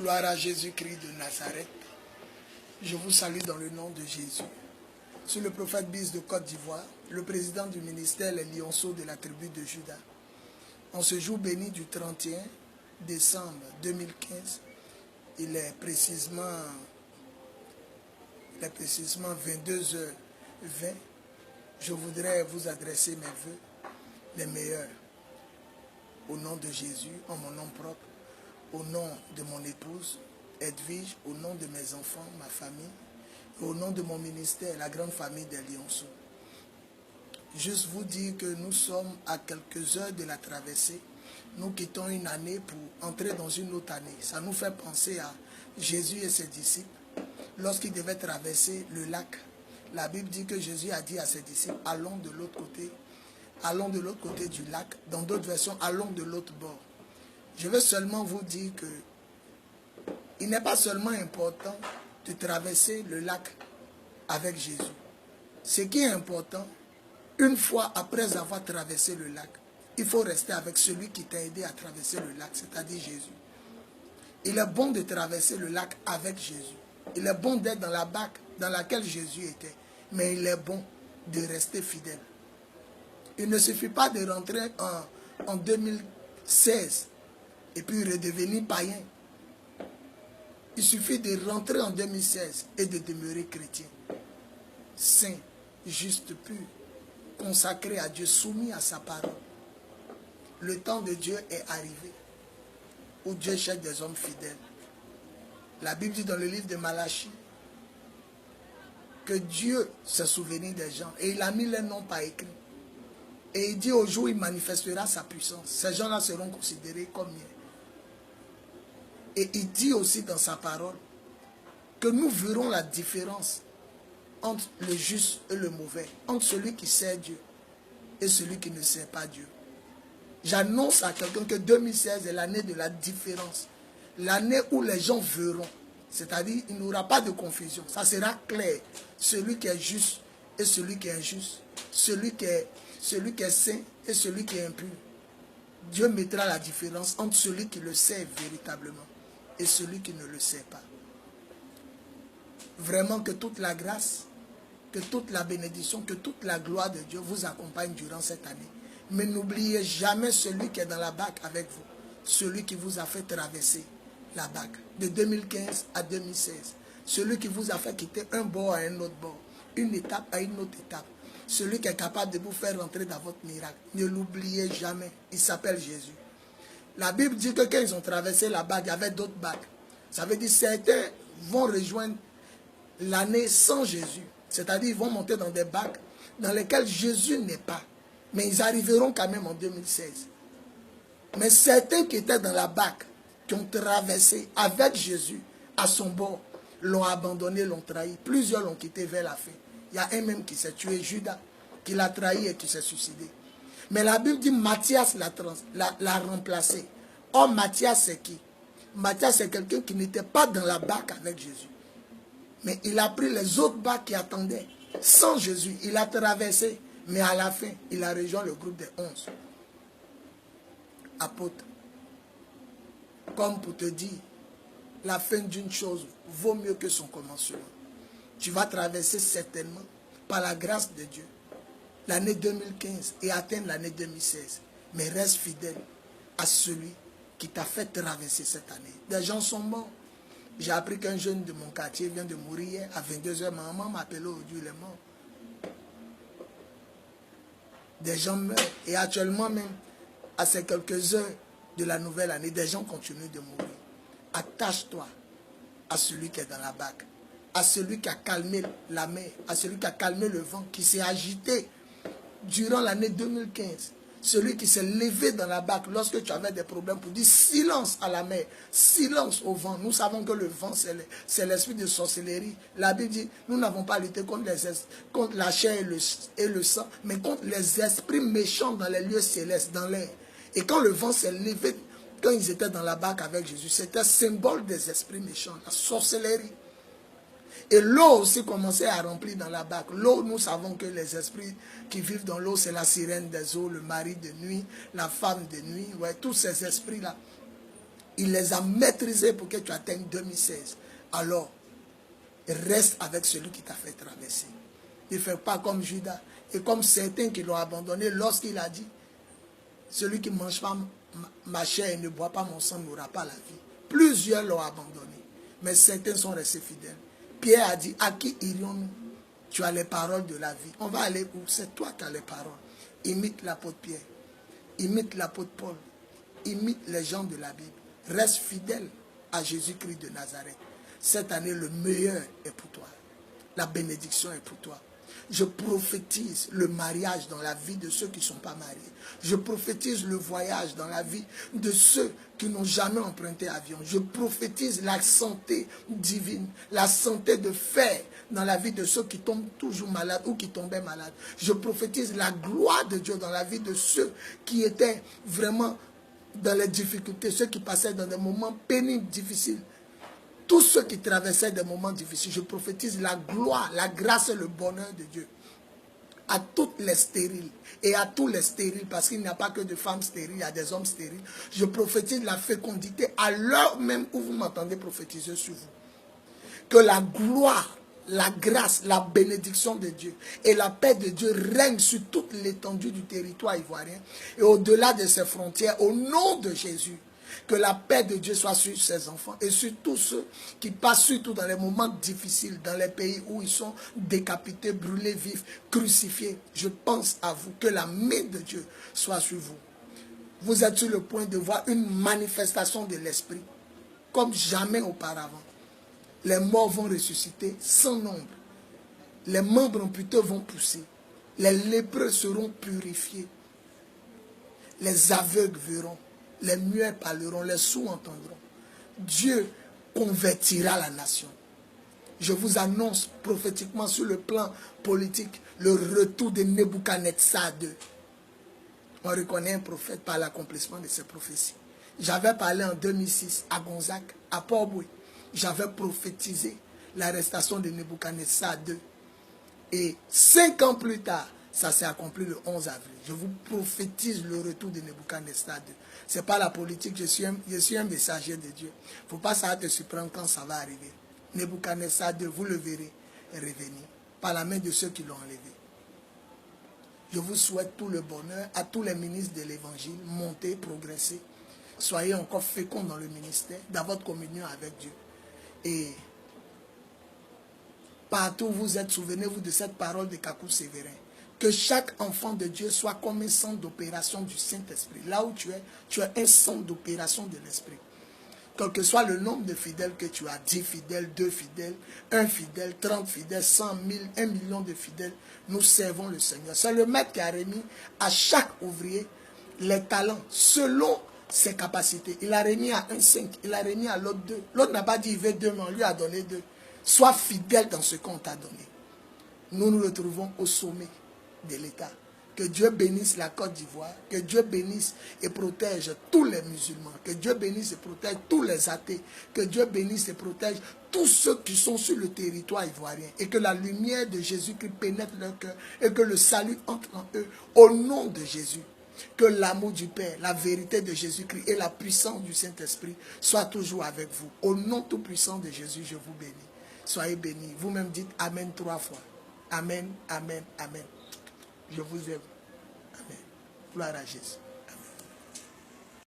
Gloire à Jésus-Christ de Nazareth. Je vous salue dans le nom de Jésus. Je suis le prophète Bis de Côte d'Ivoire, le président du ministère Les Lionceaux de la tribu de Juda. En ce jour béni du 31 décembre 2015, il est précisément 22h20. Je voudrais vous adresser mes vœux, les meilleurs, au nom de Jésus, en mon nom propre, au nom de mon épouse, Edwige, au nom de mes enfants, ma famille, et au nom de mon ministère, la grande famille des Lionceaux. Juste vous dire que nous sommes à quelques heures de la traversée. Nous quittons une année pour entrer dans une autre année. Ça nous fait penser à Jésus et ses disciples. Lorsqu'ils devaient traverser le lac, la Bible dit que Jésus a dit à ses disciples, allons de l'autre côté du lac. Dans d'autres versions, allons de l'autre bord. Je veux seulement vous dire que il n'est pas seulement important de traverser le lac avec Jésus. Ce qui est important, une fois après avoir traversé le lac, il faut rester avec celui qui t'a aidé à traverser le lac, c'est-à-dire Jésus. Il est bon de traverser le lac avec Jésus. Il est bon d'être dans la barque dans laquelle Jésus était. Mais il est bon de rester fidèle. Il ne suffit pas de rentrer en 2016 et puis redevenir païen. Il suffit de rentrer en 2016 et de demeurer chrétien. Saint, juste, pur, consacré à Dieu, soumis à sa parole. Le temps de Dieu est arrivé, où Dieu cherche des hommes fidèles. La Bible dit dans le livre de Malachie que Dieu s'est souvenu des gens et il a mis les noms par écrit. Et il dit au jour où il manifestera sa puissance, ces gens-là seront considérés comme miens. Et il dit aussi dans sa parole que nous verrons la différence entre le juste et le mauvais, entre celui qui sert Dieu et celui qui ne sert pas Dieu. J'annonce à quelqu'un que 2016 est l'année de la différence. L'année où les gens verront. C'est-à-dire, il n'y aura pas de confusion. Ça sera clair. Celui qui est juste et celui qui est injuste. Celui qui est saint et celui qui est impur. Dieu mettra la différence entre celui qui le sait véritablement et celui qui ne le sait pas. Vraiment que toute la grâce, que toute la bénédiction, que toute la gloire de Dieu vous accompagne durant cette année. Mais n'oubliez jamais celui qui est dans la barque avec vous. Celui qui vous a fait traverser la barque de 2015 à 2016. Celui qui vous a fait quitter un bord à un autre bord. Une étape à une autre étape. Celui qui est capable de vous faire rentrer dans votre miracle. Ne l'oubliez jamais. Il s'appelle Jésus. La Bible dit que quand ils ont traversé la barque, il y avait d'autres barques. Ça veut dire que certains vont rejoindre l'année sans Jésus. C'est-à-dire ils vont monter dans des barques dans lesquelles Jésus n'est pas. Mais ils arriveront quand même en 2016. Mais certains qui étaient dans la barque, qui ont traversé avec Jésus à son bord, l'ont abandonné, l'ont trahi. Plusieurs l'ont quitté vers la fin. Il y a un même qui s'est tué, Judas, qui l'a trahi et qui s'est suicidé. Mais la Bible dit Matthias l'a remplacé. Or, Matthias, c'est qui? Matthias, c'est quelqu'un qui n'était pas dans la barque avec Jésus. Mais il a pris les autres barques qui attendaient. Sans Jésus, il a traversé. Mais à la fin, il a rejoint le groupe des 11 apôtres. Comme pour te dire, la fin d'une chose vaut mieux que son commencement. Tu vas traverser certainement, par la grâce de Dieu, l'année 2015 et atteindre l'année 2016. Mais reste fidèle à celui qui t'a fait traverser cette année. Des gens sont morts. J'ai appris qu'un jeune de mon quartier vient de mourir hier à 22h. Ma maman m'a appelé aujourd'hui, il est mort. Des gens meurent. Et actuellement même, à ces quelques heures de la nouvelle année, des gens continuent de mourir. Attache-toi à celui qui est dans la barque, à celui qui a calmé la mer, à celui qui a calmé le vent, qui s'est agité durant l'année 2015. Celui qui s'est levé dans la barque lorsque tu avais des problèmes pour dire silence à la mer, silence au vent. Nous savons que le vent, c'est l'esprit de sorcellerie. La Bible dit, nous n'avons pas lutté contre la chair et le sang, mais contre les esprits méchants dans les lieux célestes, dans l'air. Et quand le vent s'est levé, quand ils étaient dans la barque avec Jésus, c'était symbole des esprits méchants, la sorcellerie. Et l'eau aussi commençait à remplir dans la barque. L'eau, nous savons que les esprits qui vivent dans l'eau, c'est la sirène des eaux, le mari de nuit, la femme de nuit, ouais, tous ces esprits-là. Il les a maîtrisés pour que tu atteignes 2016. Alors, reste avec celui qui t'a fait traverser. Ne fais pas comme Judas et comme certains qui l'ont abandonné lorsqu'il a dit, celui qui ne mange pas ma chair et ne boit pas mon sang n'aura pas la vie. Plusieurs l'ont abandonné, mais certains sont restés fidèles. Pierre a dit, à qui irions-nous? Tu as les paroles de la vie. On va aller où? C'est toi qui as les paroles. Imite l'apôtre Pierre, imite l'apôtre Paul, imite les gens de la Bible. Reste fidèle à Jésus-Christ de Nazareth. Cette année, le meilleur est pour toi. La bénédiction est pour toi. Je prophétise le mariage dans la vie de ceux qui ne sont pas mariés. Je prophétise le voyage dans la vie de ceux qui n'ont jamais emprunté avion. Je prophétise la santé divine, la santé de fer dans la vie de ceux qui tombent toujours malades ou qui tombaient malades. Je prophétise la gloire de Dieu dans la vie de ceux qui étaient vraiment dans les difficultés, ceux qui passaient dans des moments pénibles, difficiles. Tous ceux qui traversaient des moments difficiles, je prophétise la gloire, la grâce et le bonheur de Dieu à toutes les stériles et à tous les stériles, parce qu'il n'y a pas que de femmes stériles, il y a des hommes stériles. Je prophétise la fécondité à l'heure même où vous m'entendez prophétiser sur vous. Que la gloire, la grâce, la bénédiction de Dieu et la paix de Dieu règnent sur toute l'étendue du territoire ivoirien et au-delà de ses frontières, au nom de Jésus. Que la paix de Dieu soit sur ses enfants et sur tous ceux qui passent, surtout dans les moments difficiles, dans les pays où ils sont décapités, brûlés vifs, crucifiés. Je pense à vous, que la main de Dieu soit sur vous. Vous êtes sur le point de voir une manifestation de l'Esprit, comme jamais auparavant. Les morts vont ressusciter sans nombre. Les membres amputés vont pousser. Les lépreux seront purifiés. Les aveugles verront. Les muets parleront, les sourds entendront. Dieu convertira la nation. Je vous annonce prophétiquement sur le plan politique le retour de Nebuchadnezzar II. On reconnaît un prophète par l'accomplissement de ses prophéties. J'avais parlé en 2006 à Gonzague, à Port-Boué. J'avais prophétisé l'arrestation de Nebuchadnezzar II. Et 5 ans plus tard, ça s'est accompli le 11 avril. Je vous prophétise le retour de Nebuchadnezzar II. Ce n'est pas la politique, je suis un messager de Dieu. Il ne faut pas ça te surprendre quand ça va arriver. Nebuchadnezzar II, vous le verrez revenir par la main de ceux qui l'ont enlevé. Je vous souhaite tout le bonheur à tous les ministres de l'évangile. Montez, progressez. Soyez encore féconds dans le ministère, dans votre communion avec Dieu. Et partout où vous êtes, souvenez-vous de cette parole de Kakou Sévérin. Que chaque enfant de Dieu soit comme un centre d'opération du Saint-Esprit. Là où tu es un centre d'opération de l'Esprit. Quel que soit le nombre de fidèles que tu as, 10 fidèles, 2 fidèles, 1 fidèle, 30 fidèles, 100 000, 1 million de fidèles, nous servons le Seigneur. C'est le maître qui a remis à chaque ouvrier les talents selon ses capacités. Il a remis à un 5, il a remis à l'autre 2. L'autre n'a pas dit il veut 2, mais on lui a donné 2. Sois fidèle dans ce qu'on t'a donné. Nous nous retrouvons au sommet de l'État. Que Dieu bénisse la Côte d'Ivoire, que Dieu bénisse et protège tous les musulmans, que Dieu bénisse et protège tous les athées, que Dieu bénisse et protège tous ceux qui sont sur le territoire ivoirien, et que la lumière de Jésus-Christ pénètre leur cœur, et que le salut entre en eux, au nom de Jésus. Que l'amour du Père, la vérité de Jésus-Christ et la puissance du Saint-Esprit soient toujours avec vous. Au nom tout puissant de Jésus, je vous bénis. Soyez bénis. Vous-même dites Amen 3 fois. Amen, Amen, Amen. Je vous aime. Amen. Gloire à Jésus.